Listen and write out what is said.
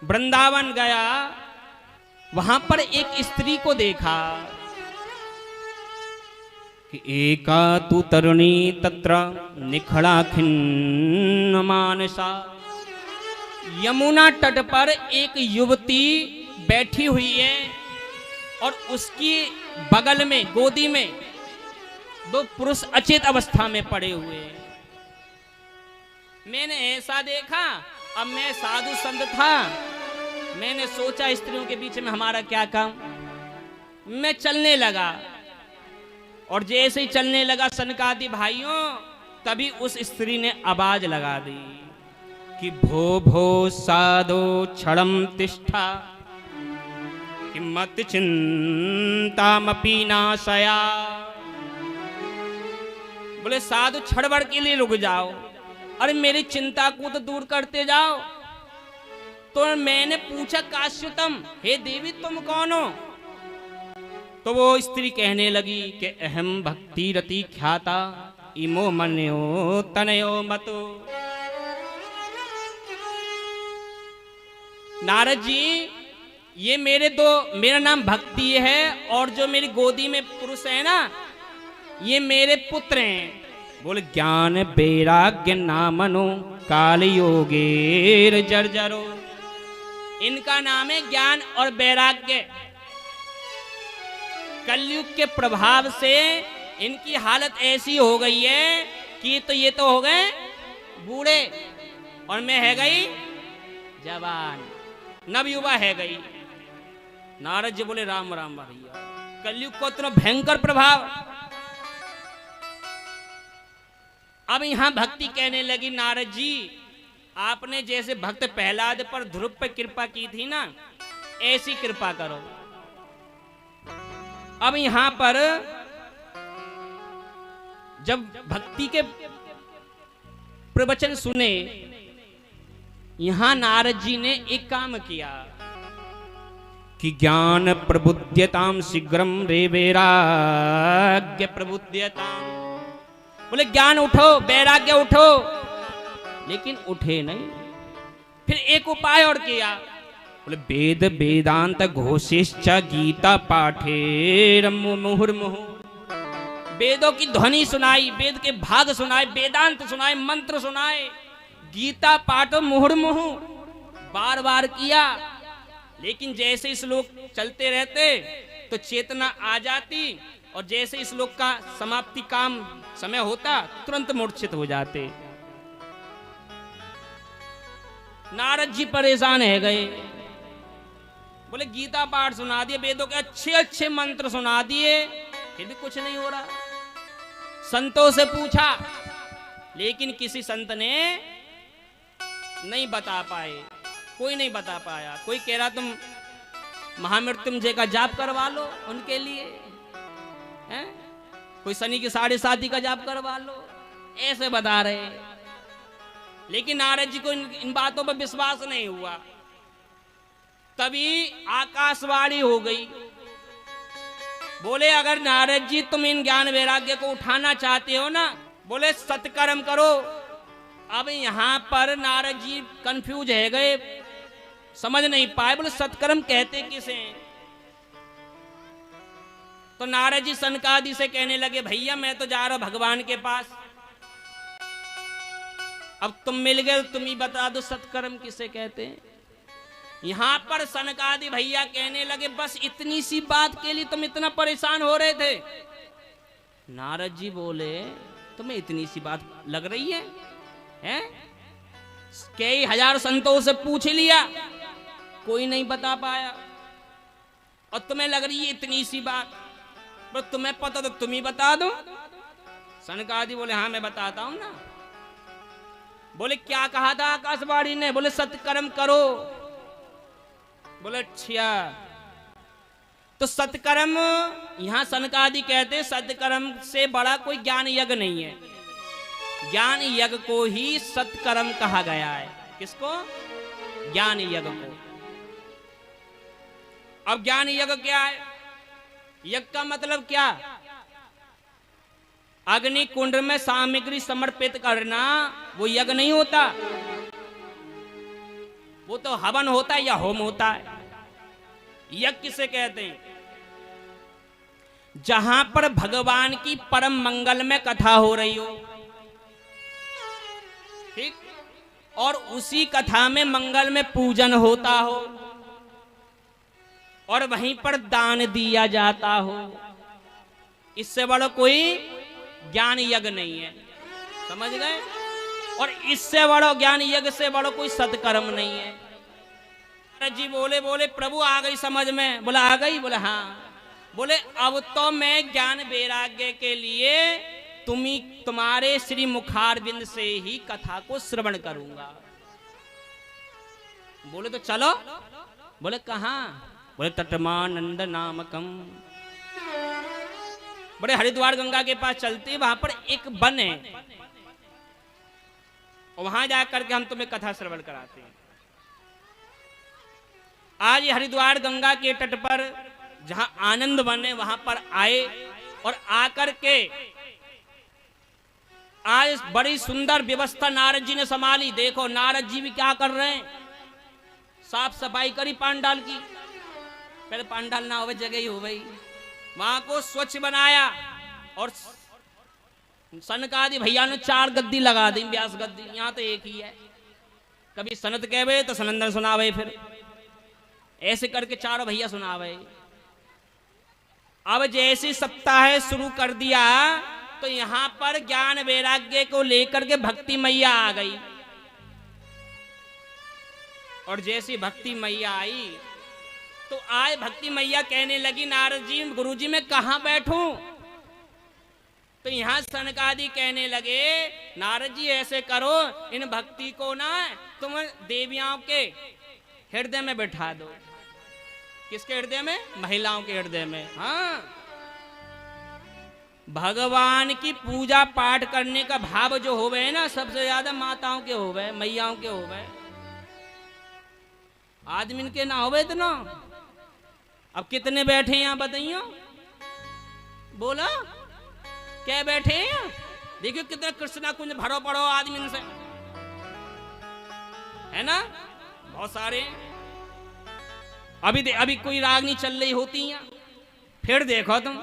वृंदावन गया, वहां पर एक स्त्री को देखा कि एका तु तरुणी तत्र निखड़ा खिन्न मानसा। यमुना तट पर एक युवती बैठी हुई है और उसकी बगल में गोदी में दो पुरुष अचेत अवस्था में पड़े हुए हैं। मैंने ऐसा देखा, अब मैं साधु संत था, मैंने सोचा स्त्रियों के बीच में हमारा क्या काम। मैं चलने लगा और जैसे ही चलने लगा सनकादि भाइयों, तभी उस स्त्री ने आवाज लगा दी कि भो भो साधो क्षणम तिष्ठा कि मत चिंतामपि नाशया। बोले साधु क्षण भर के लिए रुक जाओ, अरे मेरी चिंता को तो दूर करते जाओ। तो मैंने पूछा काश्युतम, हे देवी तुम कौन हो? तो वो स्त्री कहने लगी कि अहम भक्ति रति ख्याता इमो मन्यो तनयो मतो। नारद जी, ये मेरा नाम भक्ति है और जो मेरी गोदी में पुरुष है ना, ये मेरे पुत्र हैं। बोले ज्ञान वैराग्य नामनो काल योगेर जर्जरो। इनका नाम है ज्ञान और वैराग्य। कलयुग के प्रभाव से इनकी हालत ऐसी हो गई है कि ये तो हो गए बूढ़े और मैं है गई जवान, नव युवा है गई। नारद जी बोले राम राम भैया, कलयुग को इतना भयंकर प्रभाव। अब यहां भक्ति कहने लगी, नारद जी आपने जैसे भक्त प्रहलाद पर ध्रुव पर कृपा की थी ना, ऐसी कृपा करो। अब यहां पर जब भक्ति के प्रवचन सुने, यहां नारद जी ने एक काम किया कि ज्ञान प्रबुद्ध्यताम शीघ्रम रे वैराग्य प्रबुद्ध्यताम। बोले ज्ञान उठो, वैराग्य उठो, लेकिन उठे नहीं। फिर एक उपाय और किया, बोले वेद वेदांत घोषिश्च गीता पाठेर मुहुर्मुहु। वेदों की ध्वनि सुनाई, वेद के भाग सुनाए, वेदांत सुनाए, मंत्र सुनाए, गीता पाठ मुहुर्मुहु बार बार किया। लेकिन जैसे श्लोक चलते रहते तो चेतना आ जाती और जैसे श्लोक का समाप्ति काम समय होता तुरंत मूर्छित हो जाते। नारद जी परेशान है गए। बोले गीता पाठ सुना दिए, वेदों के अच्छे अच्छे मंत्र सुना दिए, फिर भी कुछ नहीं हो रहा। संतों से पूछा, लेकिन किसी संत ने नहीं बता पाए, कोई नहीं बता पाया। कोई कह रहा तुम महामृत्युंजय का जाप करवा लो उनके लिए, हैं? कोई शनि की 7.5 का जाप करवा लो, ऐसे बता रहे। लेकिन नारद जी को इन बातों पर विश्वास नहीं हुआ। तभी आकाशवाणी हो गई। बोले अगर नारद जी तुम इन ज्ञान वैराग्य को उठाना चाहते हो ना, बोले सत्कर्म करो। अब यहां पर नारद जी कंफ्यूज है गए, समझ नहीं पाए। बोले सत्कर्म कहते किसे? तो नारद जी सनकादि से कहने लगे, भैया मैं तो जा रहा हूं भगवान के पास, अब तुम मिल गए, तुम ही बता दो सत्कर्म किसे कहते हैं। यहां पर सनकादि भैया कहने लगे, बस इतनी सी बात के लिए तुम इतना परेशान हो रहे थे? नारद जी बोले, तुम्हें इतनी सी बात लग रही है, हैं? कई हजार संतों से पूछ लिया, कोई नहीं बता पाया, और तुम्हें लग रही है इतनी सी बात? बस तुम्हें पता तो तुम ही बता दो। सनकादि बोले, हाँ मैं बताता हूं ना। बोले क्या कहा था आकाशवाणी ने? बोले सत्कर्म करो। बोले अच्छा। तो सत्कर्म, यहां सनकादि कहते सत्कर्म से बड़ा कोई ज्ञान यज्ञ नहीं है। ज्ञान यज्ञ को ही सत्कर्म कहा गया है। किसको? ज्ञान यज्ञ को। अब ज्ञान यज्ञ क्या है? यज्ञ का मतलब क्या? अग्नि कुंड में सामग्री समर्पित करना, वो यज्ञ नहीं होता। वो तो हवन होता है या होम होता है। यज्ञ किसे कहते हैं? जहां पर भगवान की परम मंगल में कथा हो रही हो, ठीक, और उसी कथा में मंगल में पूजन होता हो और वहीं पर दान दिया जाता हो, इससे बड़ा कोई ज्ञान यज्ञ नहीं है। समझ गए? और इससे बड़ा ज्ञान यज्ञ से बड़ा कोई सत्कर्म नहीं है। जी बोले बोले प्रभु आ गई समझ में? बोला आ गई? बोले हाँ। बोले अब तो मैं ज्ञान वैराग्य के लिए तुम्हारे श्री मुखारविंद से ही कथा को श्रवण करूंगा। बोले तो चलो। बोले कहाँ? बोले तटमानंद नामकम। बड़े हरिद्वार गंगा के पास चलते, वहां पर एक वन है, वहां जाकर के हम तुम्हें कथा श्रवण कराते हैं। आज ये हरिद्वार गंगा के तट पर जहां आनंद वन है वहां पर आए और आकर के आज बड़ी सुंदर व्यवस्था नारद जी ने संभाली। देखो नारद जी भी क्या कर रहे हैं, साफ सफाई करी पांडाल की। पहले पांडाल ना हो जगह ही हो गई, वहां को स्वच्छ बनाया और सनकादि भैया ने 4 गद्दी लगा दी, व्यास गद्दी। यहाँ तो एक ही है, कभी सनत कहवे तो सनंदन सुनावे, फिर ऐसे करके 4 भैया सुनावे। अब जैसी सप्ताह शुरू कर दिया तो यहां पर ज्ञान वैराग्य को लेकर के भक्ति मैया आ गई। और जैसी भक्ति मैया आई तो आए भक्ति मैया कहने लगी नारद जी गुरुजी मैं कहां बैठूं? तो यहां सनकादि कहने लगे नारद जी ऐसे करो, इन भक्ति को ना तुम देवियों के हृदय में बैठा दो। किसके हृदय में? महिलाओं के हृदय में। हाँ, भगवान की पूजा पाठ करने का भाव जो होवे है ना, सबसे ज्यादा माताओं के होवे, मैयाओं के होवे, आदमी के ना होवे इतना। अब कितने बैठे यहां बताइयो? बोला क्या बैठे हैं? देखियो कितने कृष्णा कुंज भरो पड़ो आदमी से, है ना, बहुत सारे। अभी कोई रागनी चल रही होती है, फिर देखो तुम